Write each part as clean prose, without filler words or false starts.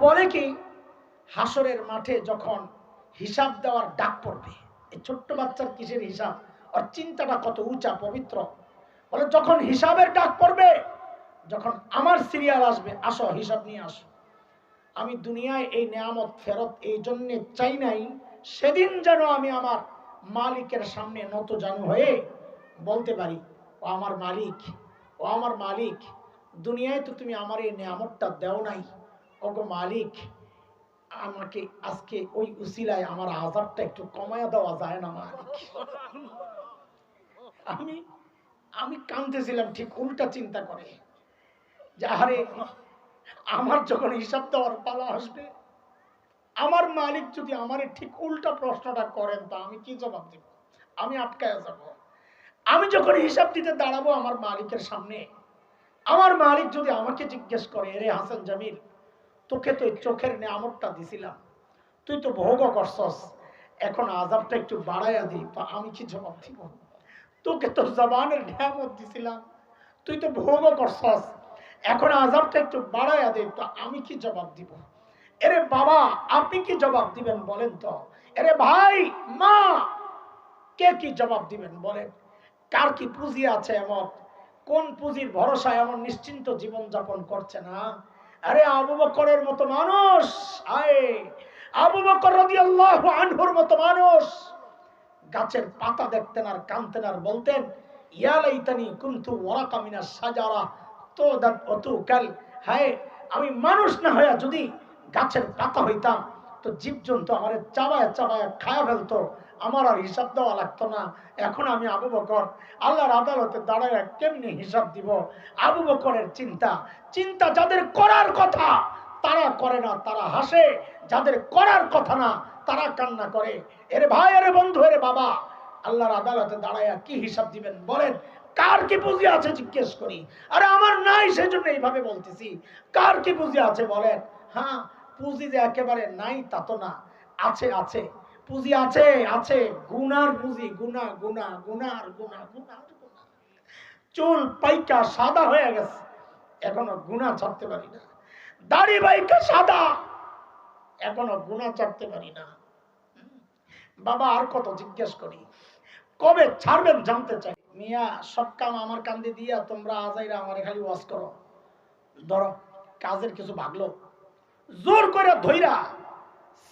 বলে কি হাসরের মাঠে যখন হিসাব দেওয়ার ডাক পড়বে, এই ছোট্ট বাচ্চার কিসের হিসাব, আর চিন্তাটা কত উঁচা পবিত্র। বলে যখন হিসাবের ডাক পড়বে, যখন আমার সিরিয়াল আসবে, আসো হিসাব নিয়ে আসো। আমি দুনিয়ায় এই নিয়ামত ফেরত এই জন্য চাই নাই, সেদিন যেন আমি আমার মালিকের সামনে নত জানু হয়ে বলতে পারি, ও আমার মালিক, ও আমার মালিক, দুনিয়ায় তো তুমি আমার এই নিয়ামতটা দেও নাই, ওগো মালিক, আমাকে আজকে ওই উসিলায় আমার আযাবটা একটু কমায়া দেওয়া যায় না মালিক। আমি আমি কাঁদতেছিলাম ঠিক উল্টা চিন্তা করে, যে আরে আমার যখন হিসাব দেওয়ার পালা আসবে, আমার মালিক যদি আমারে ঠিক উল্টা প্রশ্নটা করেন, তা আমি কি জবাব দিব? আমি আটকায়া যাব। আমি যখন হিসাব দিতে দাঁড়াবো আমার মালিকের সামনে, আমার মালিক যদি আমাকে জিজ্ঞেস করে, রে হাসান জামিল, তোকে তো চোখের নিয়ামতটা দিছিলাম, তুই তো ভোগ করছস, এখন আযাবটা একটু বাড়াইয়া দিই, তো আমি কি জবাব দিব? তোকে তো জবানের নিয়ামত দিছিলাম, তুই তো ভোগ করছস, এখন আযাবটা একটু বাড়াইয়া দে, তো আমি কি জবাব দিব? এরে বাবা, আপনি কি জবাব দিবেন বলেন তো? এরে ভাই, মা, কে কি জবাব দিবেন বলেন? কার কি পুঁজি আছে এমন, কোন পুঁজির ভরসায় এমন নিশ্চিন্ত জীবন যাপন করছে না? আরে আবু বকরের মতো মানুষ, আয় আবু বকর রাদিয়াল্লাহু আনহুর মতো মানুষ গাছের পাতা দেখতেন আর কাঁদতেন আর বলতেন, ইয়া লাইতানি কুনতু ওয়ারাকা মিনাশ শাজারা তুদাত ওতুকাল, হায় আমি মানুষ না হইয়া যদি গাছের পাতা হইতাম, তো জীবজন্তু আমারে চাবায় চাবায় খায়া ফেলতো, আমার আর হিসাব দেওয়া লাগতো না। এখন আমি আবু বকর আল্লাহর আদালতে দাঁড়ায় কেমনি হিসাব দিব? আবু বকরের চিন্তা, চিন্তা যাদের করার কথা তারা করে না, তারা হাসে, যাদের করার কথা না তারা কান্না করে। এরে ভাই, এরে বন্ধু, এরে বাবা, আল্লাহর আদালতে দাঁড়ায় কি হিসাব দিবেন বলেন? কার কি পুঁজি আছে জিজ্ঞেস করি? আরে আমার নাই, সেজন্য এইভাবে বলতেছি, কার কি পুঁজি আছে বলেন? হ্যাঁ, পুঁজি যে একেবারে নাই তা তো না, আছে আছে, পুঁজি আছে আছে, গুনার পুঁজি, গুনা গুনা গুনার গুনা গুনার গুনা। চুল পাইকা সাদা হয়ে গেছে, এখনো গুনাহ ছাড়তে পারি না। দাড়ি পাইকা সাদা, এখনো গুনাহ ছাড়তে পারি না। বাবা আর কত জিজ্ঞেস করি, কবে ছাড়বেন জানতে চাই। মিয়া সব কাম আমার কান্দে দিয়া তোমরা আজাইরা আমারে খালি ওয়াজ করো। ধরো কাজের কিছু ভাগলো, জোর করে ধইরা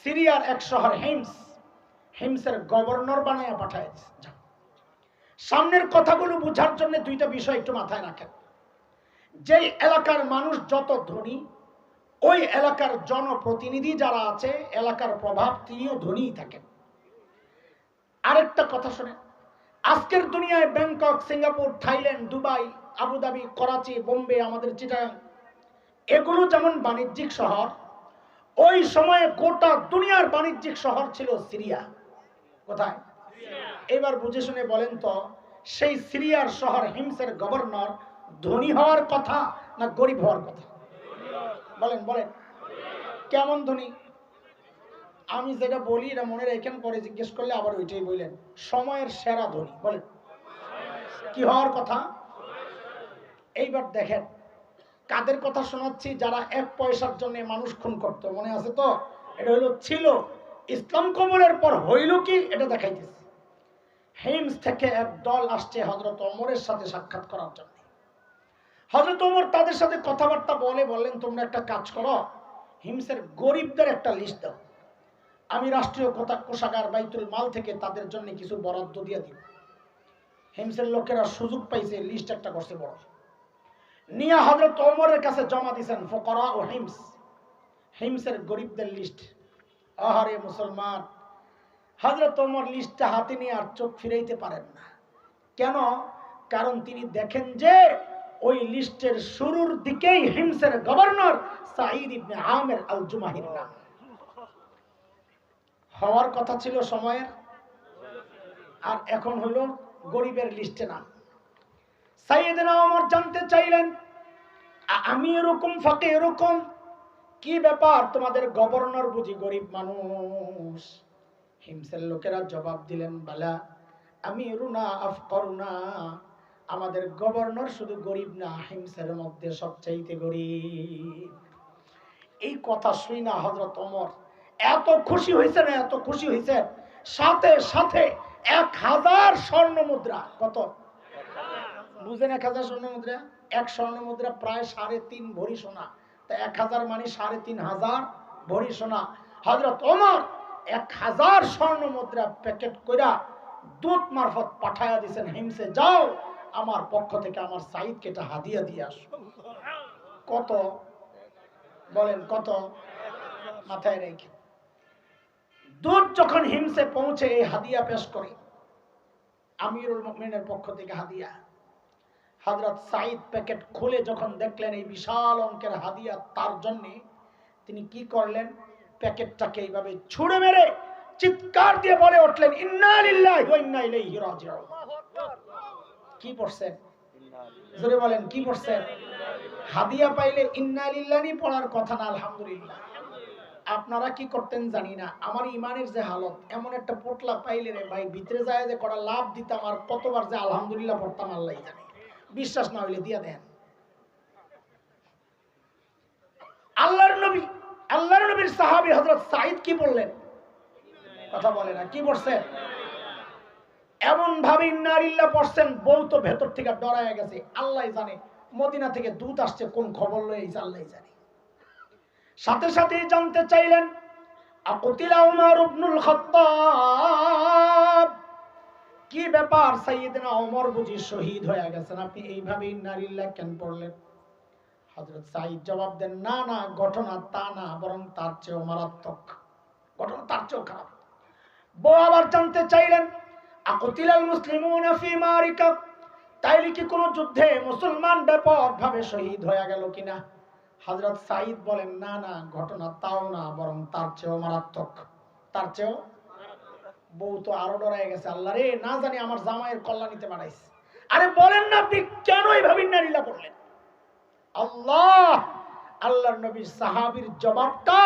সিরিয়ার এক শহর হিমসের গভর্নর বানায়া পাঠায় দিছে। সামনের কথাগুলো বোঝার জন্য দুইটা বিষয় একটু মাথায় রাখেন। যেই এলাকার মানুষ যত ধনী, ওই এলাকার জনপ্রতিনিধি যারা আছে, এলাকার প্রভাব তিনিও ধনীই থাকেন। আরেকটা কথা শুনেন, আজকের দুনিয়ায় Bangkok, Singapore, Thailand, Dubai, Abu Dhabi, Karachi, Bombay, আমাদের চিটাগাং, এগুলো যেমন বাণিজ্যিক শহর, ওই সময়ে গোটা দুনিয়ার বাণিজ্যিক শহর ছিল সিরিয়া। কোথায়? এবার বুঝে শুনে বলেন তো, সেই সিরিয়ার শহর হিমসের গভর্নর ধনী হওয়ার কথা না গরিব হওয়ার কথা? বলেন বলেন, কেমন ধনী? আমি যেটা বলি এটা মনে রেখেন, পরে জিজ্ঞেস করলে আবার ওইটাই বললেন, সময়ের সেরা ধনী। বলেন কি হওয়ার কথা? এইবার দেখেন কাদের কথা শোনাচ্ছি, যারা এক পয়সার জন্য মানুষ খুন করতো, মনে আছে তো? এটা হলো ছিল, ইসলাম কবুলের পর হইল কি এটা দেখাইতেছে। হিমস থেকে এক দল আসছে হযরত ওমরের সাথে সাক্ষাৎ করার জন্য। হযরত ওমর তাদের সাথে কথাবার্তা বললেন, তোমরা একটা কাজ করো, হিমসের গরিবদের একটা লিস্ট দাও, আমি রাষ্ট্রীয় কোষাগার বাইতুল মাল থেকে তাদের জন্য কিছু বরাদ্দ দিয়ে দিব। হিমসের লোকেরা সুযোগ পাইছে, লিস্ট একটা করছে বড়, নিয়ে হযরত ওমরের কাছে জমা দিয়েছেন। ফুকারা ও হিমসের গরিবদের লিস্ট। আহারে মুসলমান, হযরত ওমর লিস্টটা হাতে নিয়ে আর চোখ ফিরাইতে পারেন না। কেন? কারণ তিনি দেখেন যে ওই লিস্টের শুরুর দিকেই হিমসের গভর্নর সাঈদ ইবনে আমির আল জুমাহির নাম। হওয়ার কথা ছিল সময়ের, আর এখন হলো গরিবের লিস্টে নাম। সাইয়েদনা ওমর জানতে চাইলেন, আমি এরকম ফাঁকে এরকম, কি ব্যাপার, তোমাদের গভর্নর বুঝি গরিব মানুষ? হিমসের লোকেরা জবাব দিলেন, বালা আমি রুনা আফকরুনা, আমাদের গভর্নর শুধু গরিব না, হিমসের মধ্যে সবচাইতে গরিব। এই কথা শুই না হযরত ওমর এত খুশি হয়েছে না, এত খুশি হয়েছে, সাথে সাথে 1000 স্বর্ণ মুদ্রা, কত বুঝেন 1000 স্বর্ণ মুদ্রা? এক স্বর্ণ মুদ্রা প্রায় 3.5 ভরি সোনা, তা 1000 মানে 3.5 ভরি সোনা। হযরত ওমর 1000 স্বর্ণ মুদ্রা প্যাকেট কইরা দূত মারফত পাঠায়া দিয়েছেন, হিমসে যাও আমার পক্ষ থেকে আমার সাইদকে এটা হাদিয়া দিয়ে আসো। কত বলেন, কত? মাথায় রেখে দূত যখন হিমসে পৌঁছে এই হাদিয়া পেশ করে, আমিরুল মুমিনের পক্ষ থেকে হাদিয়া। হযরত সাইদ প্যাকেট খুলে যখন দেখলেন এই বিশাল অঙ্কের হাদিয়া তার জন্য, তিনি কি করলেন? প্যাকেটটাকে এইভাবে ছুঁড়ে মেরে চিৎকার দিয়ে বলে উঠলেন, ইন্না লিল্লাহি ওয়া ইন্না ইলাইহি রাজিউন। কি পড়ছেন? জোরে বলেন, কি পড়ছেন? হাদিয়া পাইলে ইন্না লিল্লাহি পড়ার কথা না, আলহামদুলিল্লাহ। আপনারা কি করতেন জানি না, আমার ইমানের যে হালত, এমন একটা পোটলা পাইলে রে ভাই, ভিতরে যায় যে কটা লাভ দিতাম আর কতবার যে আলহামদুলিল্লাহ পড়তাম আল্লাহই জানে। বিশ্বাস না হইলে দিয়া দেন। আল্লাহর নবীর সাহাবী হযরত সাঈদ কি বললেন? কথা বলে না, কি পড়ছেন? এমন ভাবে ইন্না লিল্লাহ পড়ছেন, বউ তো ভেতর থেকে ডরায় গেছে। আল্লাহই জানে মদিনা থেকে দূত আসছে, কোন খবর লয়ে এসে আল্লাহই জানে। সাথে সাথে জানতে চাইলেন, আকুতিলা উমর ইবনুল খাত্তাব, কি ব্যাপার সাইয়েদনা ওমর বুঝি শহীদ হয়ে গেছেন, আপনি এইভাবে ইন্না লিল্লাহ কেন পড়লেন? হযরত সাঈদ জবাব দেন, না না, ঘটনা তা না, বরং তার চেয়েও মারাত্মক, ঘটনা তার চেয়েও খারাপ। বউ আবার জানতে চাইলেন, আকুতিলাল মুসলিমুনা ফি মারিকা, তাইলে কি কোনো যুদ্ধে মুসলমান ব্যাপকভাবে শহীদ হয়ে গেল কিনা? হযরত সাঈদ বলেন, না না, ঘটনা তাও না, বরং তার চেয়েও মারাত্মক, তার চেয়েও। বউ তো আরো ডরায় গেছে, আল্লাহ রে, না জানি আমার জামাইয়ের কল্যাণীতে বাড়াইছে। আরে বলেন না, আপনি কেন এইভাবে ইন্না লিল্লাহ পড়লেন? আল্লাহর নবীর সাহাবীর জবাবটা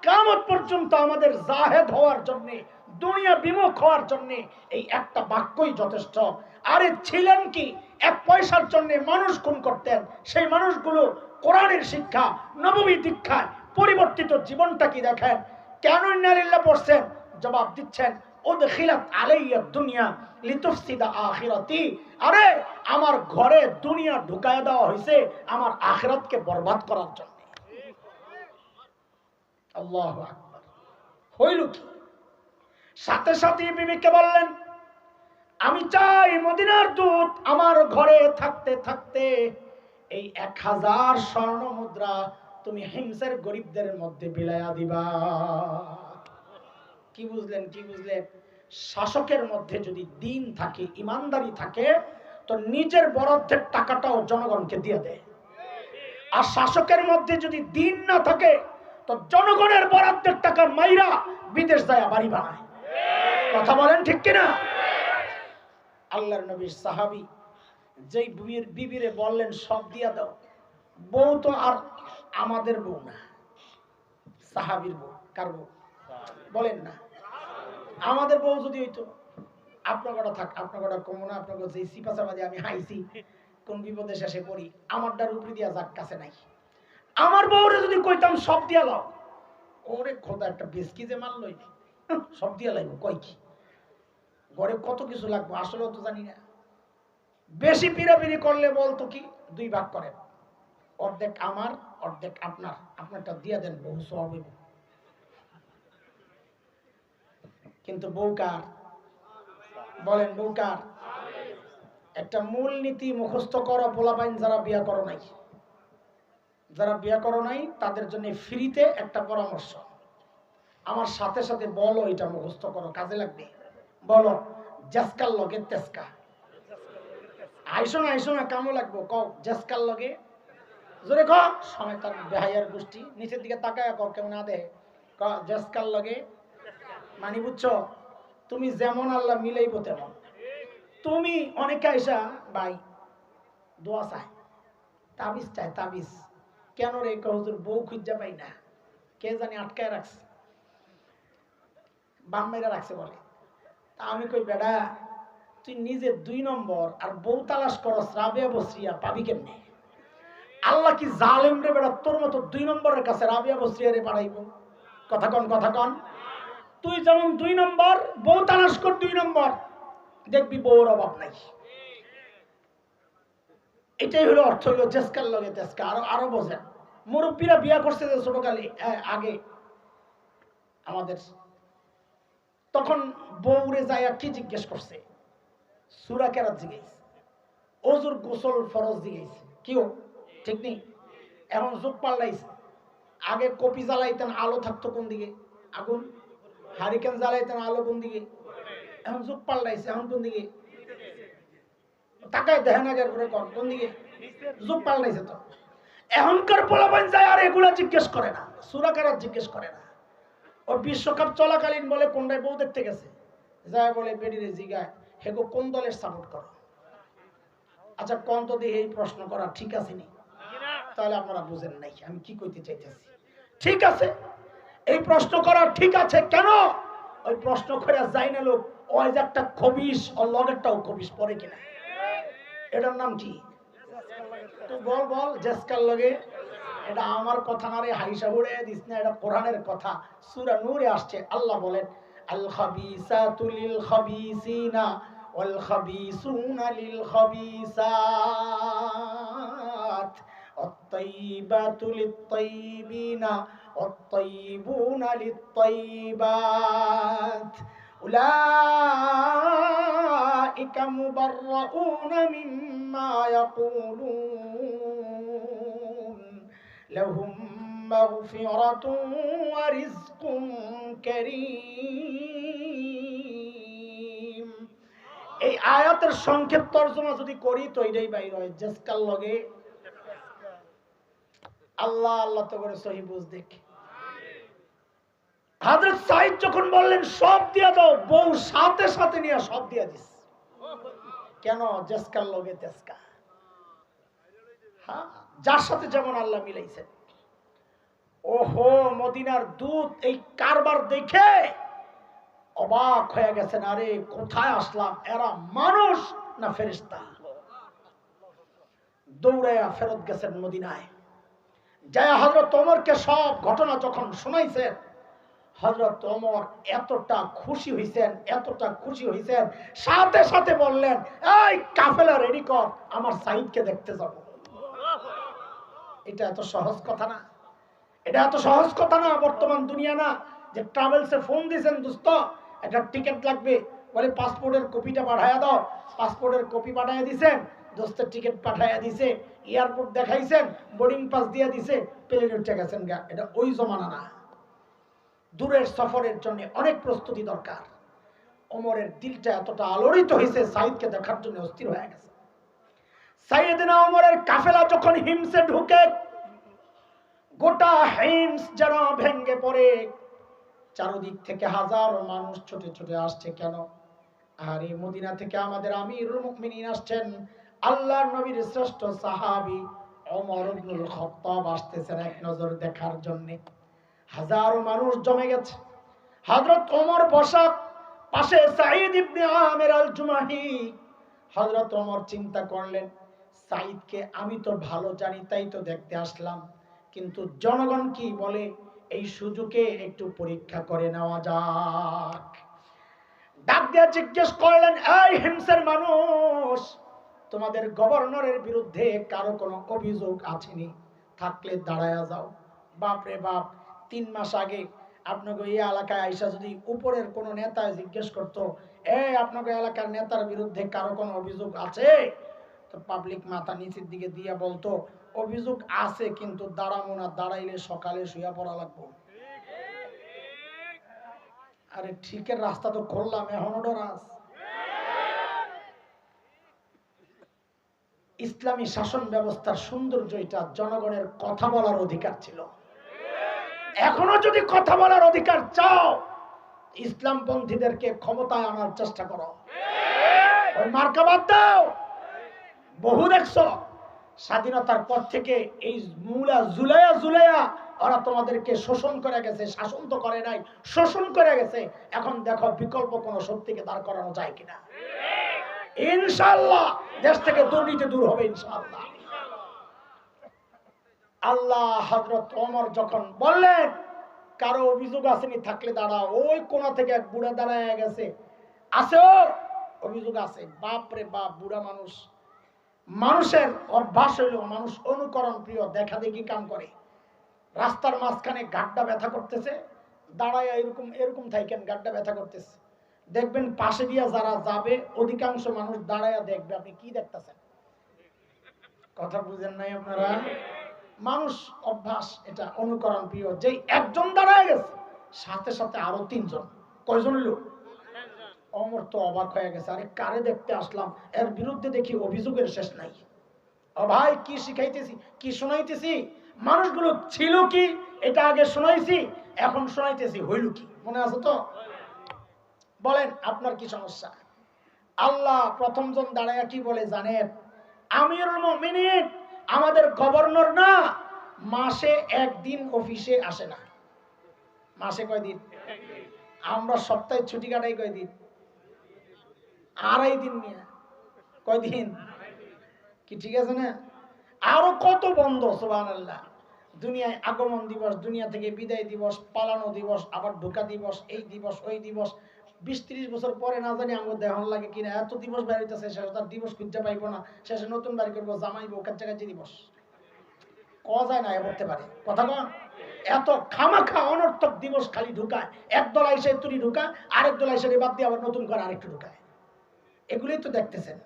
কিয়ামত পর্যন্ত আমাদের জাহেদ হওয়ার জন্য, দুনিয়া বিমুখ হওয়ার জন্য এই একটা বাক্যই যথেষ্ট। আরে ছিলেন কি, 1 পয়সার জন্য মানুষ খুন করতেন, সেই মানুষগুলো কোরআনের শিক্ষা, নববী দীক্ষায় পরিবর্তিত জীবনটা কি দেখেন। কেন ইন্না লিল্লাহ পড়ছেন? জবাব দিচ্ছেন, উদখিলাত আলাইয়া দুনিয়া লিতুফসিদা আখিরাতি, আরে আমার ঘরে দুনিয়া ঢুকায় দেওয়া হয়েছে আমার আখিরাতকে বরবাদ করার জন্য। আল্লাহু আকবার। হইল কি? সাথে সাথে বিবিকে বললেন, আমি চাই মদিনার দূত আমার ঘরে থাকতে থাকতে এই 1000 স্বর্ণ মুদ্রা তুমি হিমসের গরিবদের মধ্যে বিলায়া দিবা। কি বুঝলেন? কি বুঝলেন? শাসকের মধ্যে যদি দিন থাকে, ইমানদারি থাকে, তো নিজের বরাদ্দের টাকাটাও জনগণকে দিয়ে দেয়। আর শাসকের মধ্যে যদি দিন না থাকে, তো জনগণের বরাদ্দের টাকা মাইরা বিদেশ যায় বাড়ি বানায়। কথা বলেন ঠিক কিনা? আল্লাহর নবীর সাহাবী যেই বিবিরে বললেন সব দিয়া দাও, বউ তো আর আমাদের বউ না, সাহাবীর বউ। কার বউ? বলেন না। আমাদের বউ যদি হইতো, আপনার কটা থাক, আপনার কটা কমো না, আপনার যে সিপাচাবাদী আমি হাইছি, কোন বিপদে শেষে পড়ি, আমারটার উপরে দিয়া যাক, কাছে নাই। আমার বউরে যদি কইতাম সব দিয়া লাও, ওরে খোদা একটা বিস্কি যে মাল লই, সব দিয়া লাইব, কই কি ঘরে কত কিছু লাগবে, আসলে তো জানি না। বেশি পিড়াপিড়ি করলে বলতো কি, 2 ভাগ করেন, অর্ধেক আমার, অর্ধেক আপনার, আপনারটা দিয়া দেন, বহু সওয়াব হইব। কিন্তু বউ কার? বলেন, বউ কার? একটা মূল নীতি মুখস্থ করো পোলাপাইন, যারা বিয়া করো নাই, যারা বিয়া করো নাই তাদের জন্য ফ্রিতে একটা পরামর্শ, আমার সাথে সাথে বলো, এটা মুখস্থ করো, কাজে লাগবে। বলো, জেসকার লগে তেসকা। আইসো না কামো লাগবো, কও জেসকার লগে, জোরে ক, সময় তার বেহাইয়ার গোষ্ঠী নিচের দিকে তাকায় ক, কেমন না দেয়, ক জেসকার লগে। মানে বুঝছো, তুমি যেমন আল্লাহ মিলাইবো তেমন। তুমি অনেকে আইসা ভাই দোয়া চায়, তাবিজ চায়, তাবিজ কেন রে? হুজুর বউ খুঁজা পাই না, কে জানি আটকায় রাখছে, বাম্মাইরা রাখছে বলে। তা আমি কই, বেড়া তুই নিজে 2 নম্বর আর বউ তালাশ করস, রাবেয়া বসরিয়া পাবি কেমনে? আল্লাহ কি জালেম রে বেটা তোর মতো 2 নম্বরের কাছে রাবিয়া বসরিয়ারে পাঠাইব? কথা কন। তুই যেমন 2 নম্বর, বউ তালাশ কর 2 নম্বর, দেখবি বউর অভাব নাই। এটাই হলো অর্থ, হলো জেসকার লগে তেসকা। আরো বোঝেন, মুরব্বীরা বিয়া করছে যে ছোটকালে আগে আমাদের, তখন বউরে যাইয়া কি জিজ্ঞেস করছে? সূরা কেরাত জিজ্ঞেস, ওজুর গোসল ফরজ জিজ্ঞেস, কিও ঠিক নেই? এখন যুগ পাল্টাইছে। আগে কপি জ্বালাইতেন, আলো থাকতো কোন দিকে? আগুন। হারিকেন জ্বালাইতেন, আলো কোন দিকে? এখন যুগ পাল্টাইছে, এখন কোন দিকে? তাকায় দেখেন আগের করে কোন দিকে? যুগ পাল্টাইছে তো। এখনকার পোলাপান যায় আর এগুলা জিজ্ঞেস করে না, সূরা কেরাত জিজ্ঞেস করে না। ও বিশ্বকাপ চলাকালীন বলে কোনটায় বউ দেখতে গেছে, যায় বলে বেডিরে জিগায় হেগো কোন দলের সাপোর্ট করো? আচ্ছা কোন তো দিয়ে এই প্রশ্ন করা ঠিক আছে নি? তাহলে আপনারা বুঝেন নাই আমি কি কইতে চাইতেছি। ঠিক আছে, এই প্রশ্ন করা ঠিক আছে। কেন ওই প্রশ্ন করে যায় না লোক? ওই যে একটা খবিস, ওর লগেরটাও খবিস পরে কিনা? এটার নাম কি? তো বল জেসকার লগে। এটা আমার কথা না রে, হাইসা উড়ে দিস না, এটা কোরআনের কথা। সূরা নূরে আসছে, আল্লাহ বলেন আল খাবিসাতু লিল খাবিসিনা ওয়াল খাবিসুনা লিল খাবিসাত আত-তাইয়িবাতু লিত-তাইয়িবিনা ওয়াত-তাইয়িবুনা লিত-তাইয়িবাত উলাইকা মুবাররাউনা মিম্মা ইয়াকুলুন লাহুম মাগফিরাতুন ওয়া রিজকুন কারীম। এই আয়াতের সংক্ষেপ তরজমা যদি করি তো এটাই বাইর হয়, জেসকার লগে আল্লাহ আল্লাহ তো করে সহি বুঝ দেখ। হযরত সাঈদ যখন বললেন সব দিয়া দাও, বউ সাথে সাথে নিয়ে সব দিয়া দিস। কেন? জেসকার লগে তেসকা। হ্যাঁ, যার সাথে যেমন আল্লাহ মিলাইছেন। ওহো, মদিনার দূত এই কারবার দেখে অবাক হয়ে গেছেন। আরে কোথায় আসলাম, এরা মানুষ না ফেরেশতা? দৌড়াইয়া ফেরত গেছেন মদিনায়। যায় হযরত ওমরকে সব ঘটনা যখন শোনাইছেন, হযরত ওমর এতটা খুশি হইছেন, সাথে সাথে বললেন এই কাফেলা রেডি কর, আমার সাঈদকে দেখতে যাব। এটা এত সহজ কথা না, বর্তমান দুনিয়া না যে ট্রাভেলসে ফোন দিয়েছেন, দোস্ত একটা টিকিট লাগবে, বলে পাসপোর্টের কপিটা পাঠায়া দাও। পাসপোর্টের কপি পাঠাইয়া দিছেন, দোস্তের টিকিট পাঠাইয়া দিছে, এয়ারপোর্ট দেখাইছেন, বোর্ডিং পাস দিয়া দিছে, প্লেনে উঠে গেছেন গা। এটা ওই জমানা না। দূরের সফরের জন্য অনেক প্রস্তুতি দরকার। ওমরের দিলটা এতটা আলোড়িত হয়েছে, সাঈদকে দেখার জন্য অস্থির হয়ে গেছে। সাইয়েদনা ওমরের কাফেলা যখন হিমসে ঢুকে, গোটা হিমস যেন ভেঙ্গে পড়ে। চারদিক থেকে হাজারো মানুষ ছুটে ছুটে আসছে। কেন? আর এই মদিনা থেকে আমাদের আমিরুল মুমিনিন আসছেন, আল্লাহর নবীর শ্রেষ্ঠ সাহাবী ওমর ইবনুল খাত্তাব আসতেছেন এক নজর দেখার জন্য। হাজারো মানুষ জমে গেছে। হযরত ওমর বসা, পাশে সাঈদ ইবনে আমির আল জুমাহি। হযরত ওমর চিন্তা করলেন, সাঈদকে আমি তো ভালো জানি, তাই তো দেখতে আসলাম, কিন্তু জনগণ কি বলে, এই সুযোগে একটু পরীক্ষা করে নেওয়া যাক। ডাক দিয়ে জিজ্ঞেস করলেন, এই হিমসের মানুষ, তোমাদের গভর্নরের বিরুদ্ধে কারো কোনো অভিযোগ আছেনি? থাকলে দাঁড়ায়া যাও। বাপরে বাপ, 3 মাস আগে আপনাকে এই এলাকায় আইসা যদি উপরের কোনো নেতা জিজ্ঞেস করতো, এই আপনাকে এলাকার নেতার বিরুদ্ধে কারো কোনো অভিযোগ আছে, তো পাবলিক মাথা নিচের দিকে দিয়ে বলতো অভিযোগ আছে, কিন্তু দাঁড়াবো না, দাঁড়াইলে সকালে শুয়ে পড়া লাগবো। আরে ঠিকের রাস্তা তো করলাম, এখনো ডরাস? ইসলামী শাসন ব্যবস্থার সৌন্দর্য এটা, জনগণের কথা বলার অধিকার ছিল। এখনো যদি কথা বলার অধিকার চাও, ইসলামপন্থীদেরকে ক্ষমতায় আনার চেষ্টা করো। ওই মার্কা বাদ দাও। বহু দেখছো স্বাধীনতার পর থেকে এই মুলা জুলাইয়া ওরা তোমাদেরকে শোষণ করে গেছে, শাসন তো করে নাই, শোষণ করে গেছে। এখন দেখো বিকল্প কোন শক্তিকে দাঁড় করানো যায় কিনা। ইনশাআল্লাহ দেশ থেকে দুর্নীতি দূর হবে ইনশাআল্লাহ। আল্লাহ হযরত ওমর যখন বললেন কারো অভিযোগ আসেনি, থাকলে দাঁড়াও, ওই কোণা থেকে এক বুড়া দাঁড়ায় গেছে, আছে ও অভিযোগ আছে। বাপ রে বাপ, বুড়া মানুষ, মানুষের অভ্যাস হইল মানুষ অনুকরণ প্রিয়, দেখা দেখি কাম করে। রাস্তার মাঝখানে গাড্ডা ব্যথা করতেছে, দাঁড়ায় এরকম এরকম থাকেন, গাড্ডা ব্যথা করতেছে, দেখবেন পাশে দিয়া যারা যাবে অধিকাংশ মানুষ দাঁড়ায়া দেখবে আপনি কি দেখতেছেন। কথা বুঝেন নাই আপনারা? মানুষ অভ্যাস, এটা অনুকরণ প্রিয়। যেই একজন দাঁড়ায় গেছে সাথে সাথে আরো তিনজন, কয়জন হইল? অমর তো অবাক হয়ে গেছে, আরে কারে দেখতে আসলাম, এর বিরুদ্ধে দেখি অভিযোগের শেষ নাই। ও ভাই, কি শিখাইতেছি, কি শোনাইতেছি, মানুষগুলো ছিল কি এটা আগে শোনাইছি, এখন শোনাইতেছি, হইল কি? মনে আছে তো? বলেন আপনার কি সমস্যা? আল্লাহ প্রথম জন দাঁড়ায় কি বলে জানেন? আমিরুল মুমিনিন, আমাদের গভর্নর না, মাসে একদিন অফিসে আসে না। মাসে কয়দিন? আমরা সপ্তাহে ছুটি কাটাই কয়দিন? 2.5 দিন নিয়ে। কয়দিন? কি ঠিক আছে না? আরো কত বন্ধ, সুবহানাল্লাহ। দুনিয়ায় আগমন দিবস, দুনিয়া থেকে বিদায় দিবস, পালানো দিবস, আবার ঢোকা দিবস, এই দিবস ওই দিবস। 20-30 বছর পরে না জানি আমার দেহন লাগে কিনা, এত দিবস বের হইতেছে, শেষে তার দিবস খুঁজতে পাইবো না, শেষে নতুন বাড়ি করবো, জামাইবো, কাছাকাছি দিবস কওয়া যায় না, করতে পারে কথা কন। এত খামাখা অনর্থক দিবস খালি ঢুকায়, একদল আইসে তুলি ঢুকায়, আরেক দল আইসে বাদ দিয়ে আবার নতুন করে আরেকটু ঢুকায়। এগুলোই তো দেখতেছেন।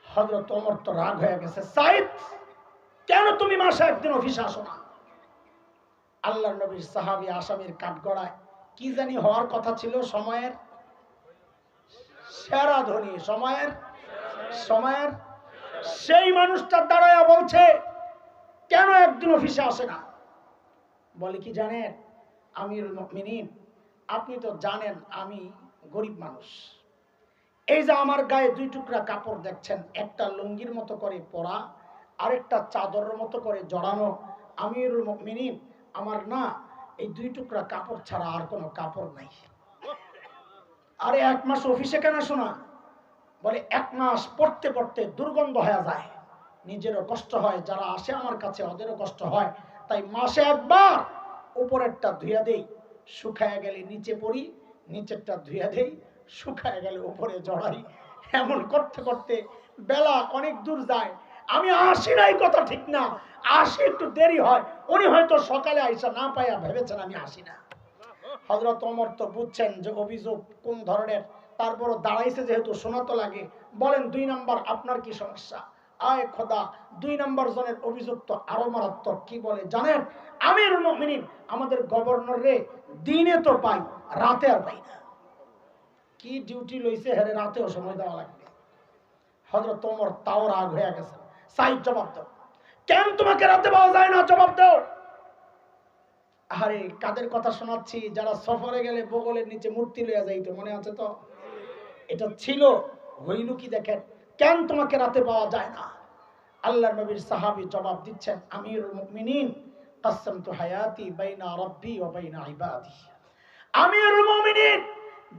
হযরত ওমর তো রাগ হয়ে গেছে, সাইদ কেন তুমি মাসে একদিন অফিসে আসো না? আল্লাহর নবীর সাহাবী আসামির কাঠগড়ায় কি জানি হওয়ার কথা ছিল, সময়ের সেরা ধনী, সময়ের সময়ের সেই মানুষটা দাঁড়ায়া বলছে কেন একদিন অফিসে আসে না? বলে কি জানেন আমিরুল মুমিনিন, আপনি তো জানেন আমি গরিব মানুষ, এই যে আমার গায়ে 2 টুকরা কাপড় দেখছেন, একটা লুঙ্গির মতো করে পরা, আরেকটা চাদরের মতো করে জড়ানো, আমিরুল মুমিনিন আমার না এই 2 টুকরা কাপড় ছাড়া আর কোনো কাপড় নাই। আরে 1 মাস অফিসে কেন শোনা? বলে 1 মাস পড়তে পড়তে দুর্গন্ধ হয়ে যায়, নিজেরও কষ্ট হয়, যারা আসে আমার কাছে ওদেরও কষ্ট হয়, তাই মাসে একবার উপরেরটা ধুইয়া দেই, শুকায় গেলে নিচে পড়ি, নিচেরটা ধুইয়া দেই, শুকায় গেলে উপরে জড়াই। এমন করতে করতে বেলা অনেক দূর যায়, আমি আসি নাই কথা ঠিক না, আসি একটু দেরি হয়, উনি হয়তো সকালে আইসা না পাইয়া ভেবেছেন আমি আসি না। হযরত ওমর তো বুঝছেন যে অভিযোগ কোন ধরনের, তারপরও দাঁড়াইছে যেহেতু শোনা তো লাগে। বলেন 2 নাম্বার আপনার কি সমস্যা? আয় খোদা, 2 নাম্বার জনের অভিযোগ তো আরো মারাত্মক। কি বলে জানেন? আমিরুল মুমিনিন আমাদের গভর্নর রে দিনে তো পাই, রাতে আর পাই না। কি ডিউটি লইছে হেরে, রাতেও সময় দেওয়া লাগবে। হযরত ওমর তাও রাগ হয়ে গেছে, সাইদ জবাব দাও, কেন তোমাকে রাতে পাওয়া যায় না? জবাব দাও। আরে কাদের কথা শোনাচ্ছি? যারা সফরে গেলে বগলের নিচে মূর্তি লইয়া যাইতো, মনে আছে তো? এটা ছিল, হইল কি দেখেন, কেন তোমাকে রাতে পাওয়া যায় না? আল্লাহর নবীর সাহাবী জবাব দিচ্ছেন, আমিরুল মুমিনিন কাসসামতু হায়াতি বাইনা রাব্বি ওয়া বাইনা ইবাদি। আমিরুল মুমিনিন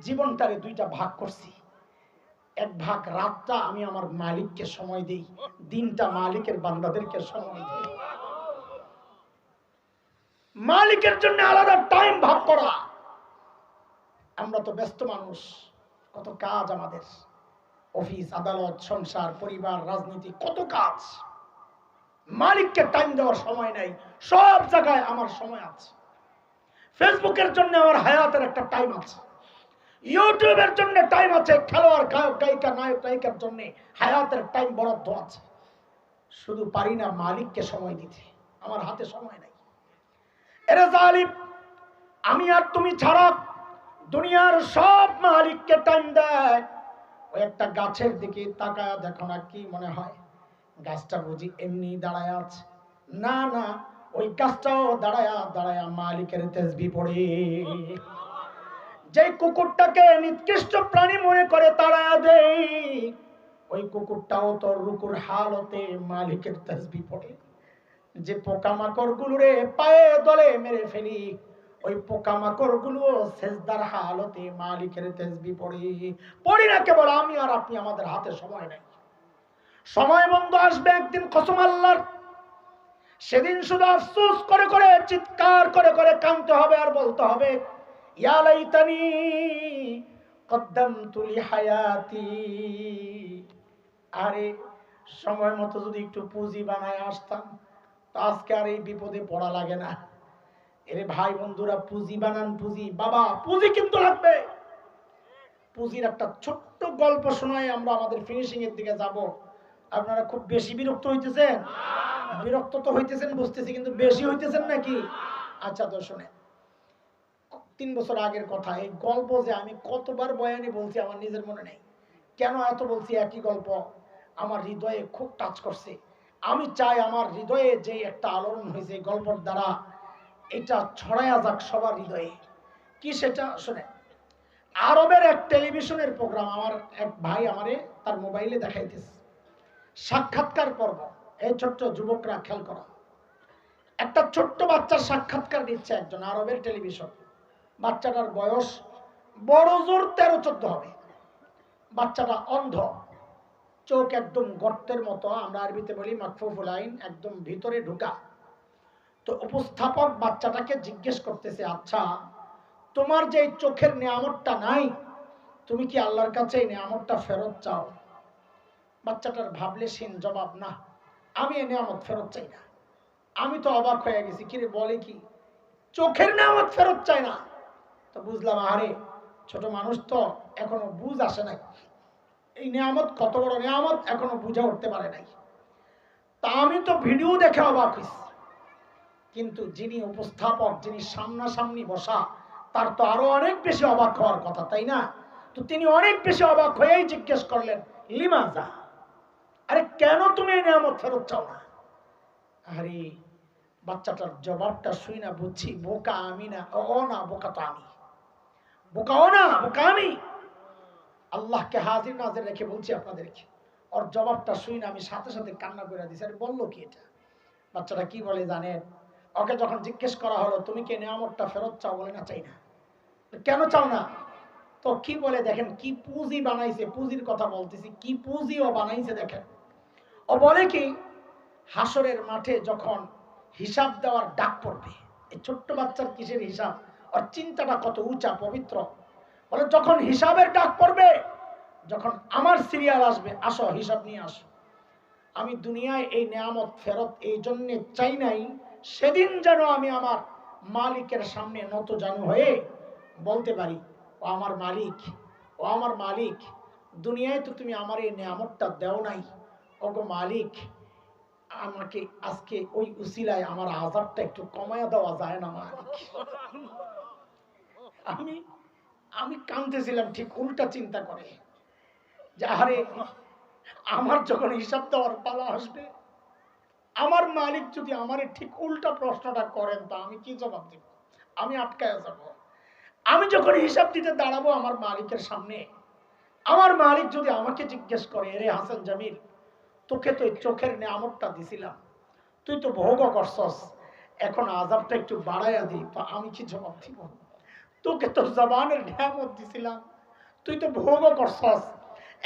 জীবনটারে 2টা ভাগ করছি, এক ভাগ রাতটা আমি আমার মালিককে সময় দেই, দিনটা মালিকের বান্দাদেরকে সময় দেই। মালিকের জন্য আলাদা টাইম ভাগ করা। আমরা তো ব্যস্ত মানুষ, কত কাজ আমাদের, অফিস আদালত সংসার পরিবার রাজনীতি, কত কাজ, মালিককে টাইম দেওয়ার সময় নাই। সব জায়গায় আমার সময় আছে। ফেসবুকের জন্য আমার হায়াতের একটা টাইম আছে, ইউটিউবের জন্য টাইম আছে, খেলোয়াড় গায়ক গায়িকা নায়ক নায়িকার জন্য হায়াতের টাইম বরাদ্দ আছে। শুধু পারি না মালিককে সময় দিতে, আমার হাতে সময় নাই। এরে জালিম, আমি আর তুমি ছাড়া দুনিয়ার সব মালিককে টাইম দেয়। ওই একটা গাছের দিকে তাকায় দেখো না, কি মনে হয় গাছটা বুঝি এমনি দাঁড়ায় আছে? না না, ওই গাছটাও দাঁড়ায়া দাঁড়ায়া মালিকের তাসবিহ পড়ে। যে কুকুরটাকে নিকৃষ্ট প্রাণী মনে করে তাড়ায়া দেয়, ওই কুকুরটাও তো রুকুর হালতে মালিকের তাসবিহ পড়ে। যে পোকামাকড় গুলোরে পায়ে দলে মেরে ফেলি, ওই পোকামাকড় গুলো সেজদার হালতে মালিকের তাসবিহ পড়ি না কেবল আমি আর আপনি, আমাদের হাতে সময় নেই। সময় বন্ধ আসবে একদিন, কসম আল্লাহর। সেদিন শুধু আফসোস করে করে চিৎকার করে করে কাঁদতে হবে আর বলতে হবে ইয়া লাইতানি কদ্দামতু লিহায়াতি। আরে সময় মতো যদি একটু পুঁজি বানায় আসতাম তো আজকে আর এই বিপদে পড়া লাগে না। এরে ভাই বন্ধুরা, পুঁজি বানান, পুঁজি বাবা, পুঁজি কিন্তু লাগবে। পুঁজির একটা ছোট্ট গল্প শোনায় আমরা আমাদের ফিনিশিং এর দিকে যাব। আপনারা খুব বেশি বিরক্ত হইতেছেন? বিরক্ত তো হইতেছেন বুঝতেছি, কিন্তু বেশি হইতেছেন নাকি? আচ্ছা তো শুনে, 3 বছর আগের কথা। এই গল্প যে আমি কতবার বয়ানে বলছি আমার নিজের মনে নেই। কেন এত বলছি, একই গল্প আমার হৃদয়ে খুব টাচ করছে। আমি চাই আমার হৃদয়ে যে একটা আলোড়ন হয়েছে এই গল্পের দ্বারা, এটা ছড়ায়া যাক সবার হৃদয়ে। কি সেটা শুনে, আরবের এক টেলিভিশনের প্রোগ্রাম আমার এক ভাই আমারে তার মোবাইলে দেখাইতেছে। সাক্ষাৎকার পর্ব। এই ছোট্ট যুবকরা খেয়াল করা, একটা ছোট্ট বাচ্চার সাক্ষাৎকার দিচ্ছে একজন আরবের টেলিভিশন। বাচ্চাটার বয়স বড় জোর 13-14 হবে। বাচ্চাটা অন্ধ, চোখ একদম গর্তের মতো, আমরা আরবিতে বলি মাকফুফুল আইন, একদম ভিতরে ঢুকা। তো উপস্থাপক বাচ্চাটাকে জিজ্ঞেস করতেছে, আচ্ছা তোমার যে চোখের নিয়ামতটা নাই, তুমি কি আল্লাহর কাছে এই নিয়ামতটা ফেরত চাও? বাচ্চাটার ভাবলে সিন জবাব, না, আমি এই নিয়ামত ফেরত চাই না। আমি তো অবাক হয়ে গেছি, কিরে বলে কি, চোখের নিয়ামত ফেরত চাই না? তো বুঝলাম, আরে ছোট মানুষ তো, এখনো বুঝ আসে নাই, এই নিয়ামত কত বড় নিয়ামত এখনো বুঝে উঠতে পারে নাই। তা আমি তো ভিডিও দেখে অবাক হইছি, কিন্তু যিনি উপস্থাপক, যিনি সামনাসামনি বসা, তার তো আরো অনেক বেশি অবাক হওয়ার কথা, তাই না? তো তিনি অনেক বেশি অবাক হয়েই জিজ্ঞেস করলেন, লিমাজা, আরে কেন তুমি এই নিয়ামত ফেরত চাও না? আরে বাচ্চাটার জবাবটা শুই না বুঝছি, বোকা আমি না, ও না, বোকা তো আমি, বোকা ও না, বোকা আমি। আল্লাহকে হাজির নাজির রেখে বলছি আপনাদেরকে, ওর জবাবটা শুই না আমি সাথে সাথে কান্না করে দিছি। আরে বললো কি এটা? বাচ্চাটা কি বলে জানেন? ওকে যখন জিজ্ঞেস করা হলো তুমি কি নিয়ামতটা ফেরত চাও, বলে না, চাই না। কেন চাও না? তো কি বলে দেখেন, কি পুঁজি বানাইছে, পুঁজির কথা বলতেছি, কি পুঁজি ও বানাইছে দেখেন। ও বলে কি, হাসরের মাঠে যখন হিসাব দেওয়ার ডাক পড়বে, এই ছোট্ট বাচ্চার কিসের হিসাব, ওর চিন্তাটা কত উঁচা পবিত্র। বলে যখন হিসাবের ডাক পড়বে, যখন আমার সিরিয়াল আসবে, আসো হিসাব নিয়ে আসো, আমি দুনিয়ায় এই নিয়ামত ফেরত এই জন্য চাই নাই, সেদিন যেন আমি আমার মালিকের সামনে নত জানু হয়ে বলতে পারি, ও আমার মালিক, ও আমার মালিক, দুনিয়ায় তো তুমি আমার এই নিয়ামতটা দেও নাই, ওগো মালিক, আমাকে আজকে ওই উসিলায় আমার আযাবটা একটু কমায়া দেওয়া যায় না মালিক। আমি আমি কাঁদতেছিলাম ঠিক উল্টা চিন্তা করে, যে আরে আমার যখন হিসাব দেওয়ার পালা আসবে, আমার মালিক যদি আমারে ঠিক উল্টা প্রশ্নটা করেন, তা আমি কি জবাব দিব? আমি আটকায় যাব। আমি যখন হিসাব দিতে দাঁড়াবো আমার মালিকের সামনে, আমার মালিক যদি আমাকে জিজ্ঞেস করে, রে হাসান জামিল, তোকে তো এই চোখের নিয়ামতটা দিছিলাম, তুই তো ভোগ করছস, এখন আযাবটা একটু বাড়াইয়া দিই, তো আমি কি জবাব দিব? তোকে তো জবানের নিয়ামত দিছিলাম, তুই তো ভোগ করছস,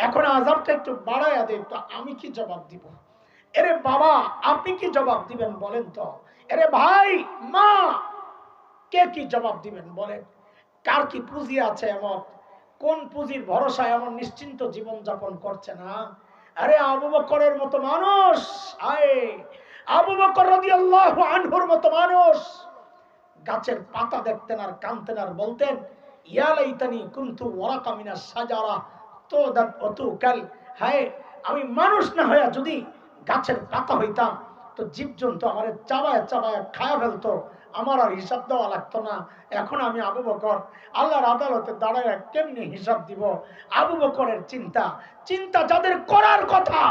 এখন আযাবটা একটু বাড়াইয়া দে, তো আমি কি জবাব দিব? এরে বাবা, আপনি কি জবাব দিবেন বলেন তো? এরে ভাই, মা, কে কি জবাব দিবেন বলেন? কার কি পুঁজি আছে এমন, কোন পুঁজির ভরসায় এমন নিশ্চিন্ত জীবন যাপন করছে না? আরে আবু বকরের মতো মানুষ, আয় আবু বকর রাদিয়াল্লাহু আনহুর মতো মানুষ গাছের পাতা দেখতেন আর কাঁদতেন আর বলতেন, ইয়া লাইতানি কুনতু ওয়ারাকা মিনাস শাজারা তুদাত ওতুকাল, হায় আমি মানুষ না হইয়া যদি গাছের পাতা হইতাম, তো জীবজন্তু আমারে চাবায় চাবায় খায়া ফেলতো, আমার আর হিসাব দেওয়া লাগতো না। এখন আমি আবু বকর আল্লাহর আদালতে দাঁড়ায় কেমনি হিসাব দিব? আবু বকরের চিন্তা, চিন্তা যাদের করার কথা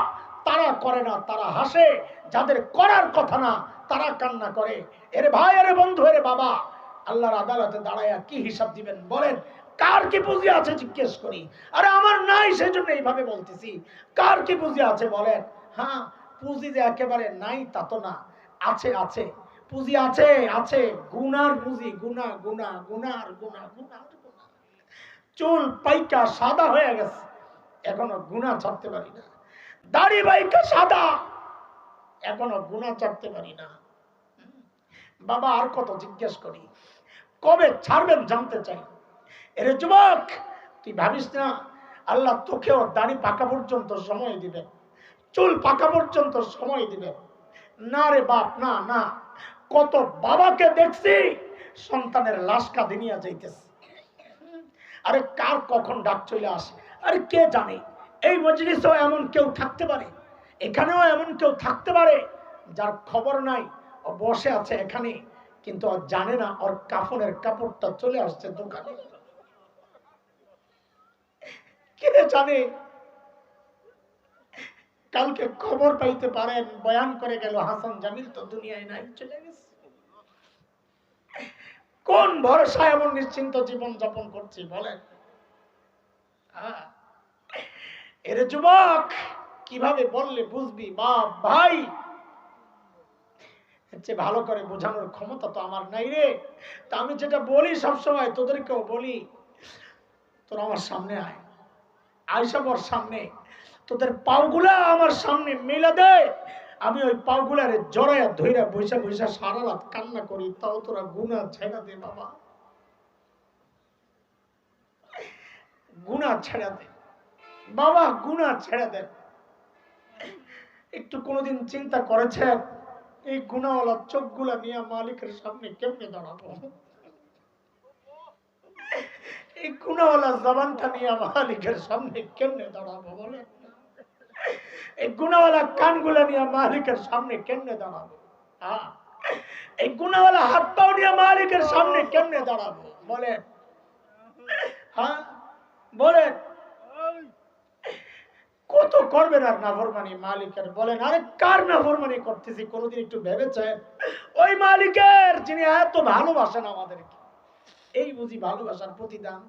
তারা করে না, তারা হাসে, যাদের করার কথা না তারা কান্না করে। এরে ভাই, আরে বন্ধু, এরে বাবা, আল্লাহর আদালতে দাঁড়ায়া কি হিসাব দিবেন বলেন? কার কি পুঁজি আছে জিজ্ঞেস করি? আরে আমার নাই, সেজন্য এইভাবে বলতেছি, কার কি পুঁজি আছে বলেন? হ্যাঁ, পুঁজি যে একেবারে নাই তা তো না, আছে, আছে পুঁজি, আছে, আছে গুনার পুঁজি, গুনা গুনা গুনার গুনা গুনার গুনা। চুল পাইকা সাদা হয়ে গেছে, এখনো গুনাহ ছাড়তে পারি না। দাড়ি পাইকা সাদা, এখনো গুনাহ ছাড়তে পারি না। বাবা আর কত জিজ্ঞেস করি, কবে ছাড়বেন জানতে চাই। এরে যুবক, তুই ভাবিস না আল্লাহ তোকেও দাড়ি পাকা পর্যন্ত সময় দিবে, চুল পাকা পর্যন্ত সময় দিবে। না রে বাপ, না না। কত বাবাকে দেখছি সন্তানের লাশ কাঁধে নিয়ে যাইতেছে। আরে কার কখন ডাক চলে আসে আরে কে জানে। এই মজলিসেও এমন কেউ থাকতে পারে, এখানেও এমন কেউ থাকতে পারে যার খবর নাই, ও বসে আছে এখানে কিন্তু ও জানে না ওর কাফনের কাপড়টা চলে আসছে দোকানে। কে জানে কালকে খবর পাইতে পারেন বয়ান করে গেল হাসান জামিল তো দুনিয়ায় নাই, চলে গেছে। কোন ভরসা এমন নিশ্চিন্ত জীবন যাপন করছি বলেন? এর যুবক কিভাবে বললে বুঝবি? বাপ ভাই, ভালো করে বোঝানোর ক্ষমতা তো আমার নাই রে। তা আমি যেটা বলি সবসময় তোদেরকেও বলি, তোরা আমার সামনে আয়, আয়সা বর সামনে, তোদের পাওগুলা আমার সামনে মেলা দে, আমি ওই পাওগুলারে জড়াইয়া ধইরা বৈশা বৈশা সারা রাত কান্না করি, তাও তোরা গুনাহ ছেড়া দে বাবা, গুনাহ ছেড়া দে বাবা, গুনাহ ছেড়ে দেন। একটু কোনোদিন চিন্তা করেছেন এই গুনাহওয়ালা চোখগুলা নিয়ে মালিকের সামনে কেমনে দাঁড়াবো? এই গুনাহওয়ালা জবানটা নিয়ে মালিকের সামনে কেমনে দাঁড়াবো বলে? এই গুনাহওয়ালা কানগুলা নিয়ে মালিকের সামনে কেমনে দাঁড়াবো? এই গুনাহওয়ালা হাত পাও নিয়ে মালিকের সামনে কেমনে দাঁড়াবো বলে? হ্যাঁ বলেন, কত করবেন আর নাফরমানি মালিকের বলেন? আরে কার নাফরমানি করতেছি কোনদিন একটু ভেবেছেন? ওই মালিকের যিনি এত ভালোবাসেন আমাদেরকে। এই বুঝি ভালোবাসার প্রতিদান?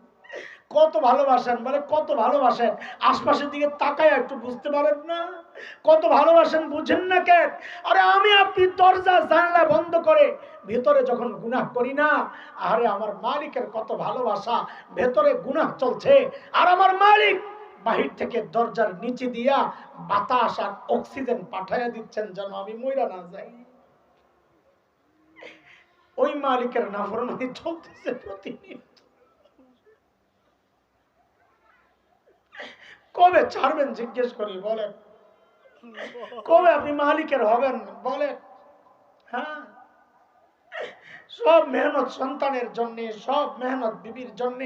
কত ভালোবাসেন বলে, কত ভালোবাসেন? আশপাশের দিকে তাকায় একটু বুঝতে পারেন না কত ভালোবাসেন? বুঝেন না কেন? আরে আমি আপনি দরজা জানলা বন্ধ করে ভেতরে যখন গুনাহ করি না, আরে আমার মালিকের কত ভালোবাসা, ভেতরে গুনাহ চলছে আর আমার মালিক বাহির থেকে দরজার নিচে দিয়া বাতাস আর অক্সিজেন পাঠাইয়া দিচ্ছেন যেন আমি মইরা না যাই। ওই মালিকের নাফরমানি চলতেছে প্রতিদিন। কবে ছাড়বেন জিজ্ঞেস করি বলেন? কবে আপনি মালিকের হবেন বলেন? হ্যাঁ, সব মেহনত সন্তানের জন্য, সব মেহনত বিবির জন্য।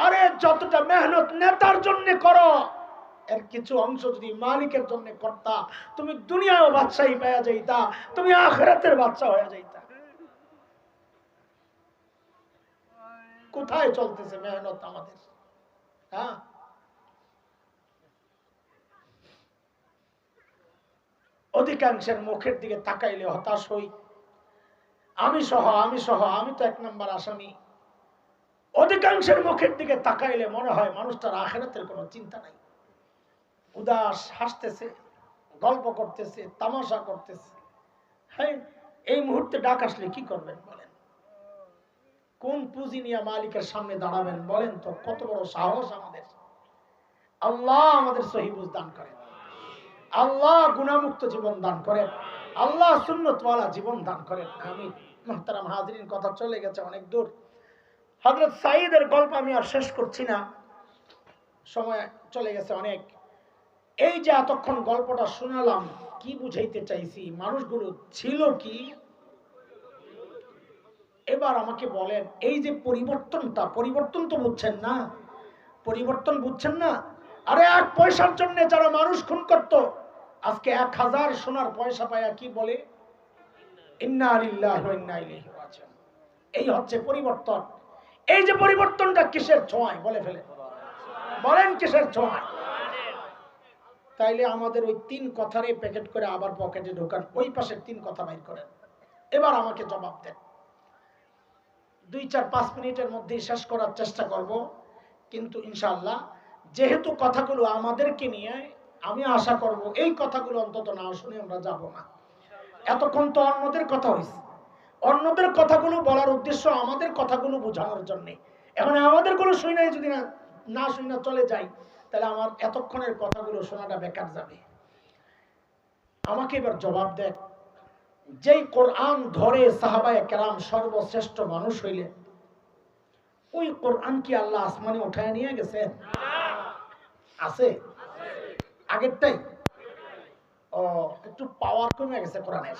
আরে যতটা মেহনত নেতার জন্য করো, এর কিছু অংশ যদি মালিকের জন্য করতা, তুমি দুনিয়াও বাদশাহী পেয়ে যাইতা, তুমি আখিরাতের বাদশা হয়ে যাইতা। কোথায় চলতেছে মেহনত আমাদের? হ্যাঁ, অধিকাংশের মুখের দিকে তাকাইলে হতাশ হই। আমি সহ, আমি তো 1 নম্বর আসামি। অধিকাংশের মুখের দিকে তাকাইলে মনে হয় মানুষটার আখিরাতের কোনো চিন্তা নাই, উদাস, হাসতেছে, গল্প করতেছে, তামাশা করতেছে। হ্যাঁ, এই মুহূর্তে ডাক আসলে কি করবেন বলেন? কোন পুঁজি নিয়ে মালিকের সামনে দাঁড়াবেন বলেন তো? কত বড় সাহস আমাদের! আল্লাহ আমাদের সহিহ বুঝ দান করেন, আল্লাহ গুনাহমুক্ত জীবন দান করেন, আল্লাহ সুন্নতওয়ালা জীবন দান করেন। আমিন। মুহতারাম হাজিরিন, কথা চলে গেছে অনেক দূর। হযরত সাঈদের গল্প আমি আর শেষ করছি না, সময় চলে গেছে অনেক। এই যে এতক্ষণ গল্পটা শোনালাম, কি বুঝাইতে চাইছি? মানুষগুলো ছিল কি? এবার আমাকে বলেন, এই যে পরিবর্তনটা, পরিবর্তন তো বুঝছেন না? পরিবর্তন বুঝছেন না? আরে 1 পয়সার জন্য যারা মানুষ খুন করত, আজকে 1000 সোনার পয়সা পায়া কি বলে? ইন্না লিল্লাহি ওয়া ইন্না ইলাইহি রাজিউন। এই হচ্ছে পরিবর্তন। এই যে পরিবর্তনটা কিসের ছোঁয়ায় বলে ফেলে? বলেন কিসের ছোঁয়ায়? তাইলে আমাদের ওই 3 কথারই প্যাকেট করে আবার পকেটে ঢোকান, ওই পাশের 3 কথা বাইর করেন। এবার আমাকে জবাব দেন। 2-4-5 মিনিটের মধ্যেই শেষ করার চেষ্টা করব, কিন্তু ইনশাআল্লাহ যেহেতু কথাগুলো আমাদেরকে নিয়ে, আমি আশা করব এই কথাগুলো অন্তত না শুনে আমরা যাব না। এতক্ষণ তো অন্যদের কথা হয়েছে, অন্যদের কথাগুলো বলার উদ্দেশ্য আমাদের কথাগুলো বোঝানোর জন্য। এখন আমাদের কোনো শুনে যদি না শুনে চলে যাই, তাহলে আমার এতক্ষণের কথাগুলো শোনাটা বেকার যাবে। আমাকে এবার জবাব দেন, যেই কোরআন ধরে সাহাবায়ে কেরাম সর্বশ্রেষ্ঠ মানুষ হইলেন, ওই কোরআন কি আল্লাহ আসমানে উঠায় নিয়ে গেছেন? আছে আগেরটাই? ও, একটু পাওয়ার কমে গেছে কোরআনের।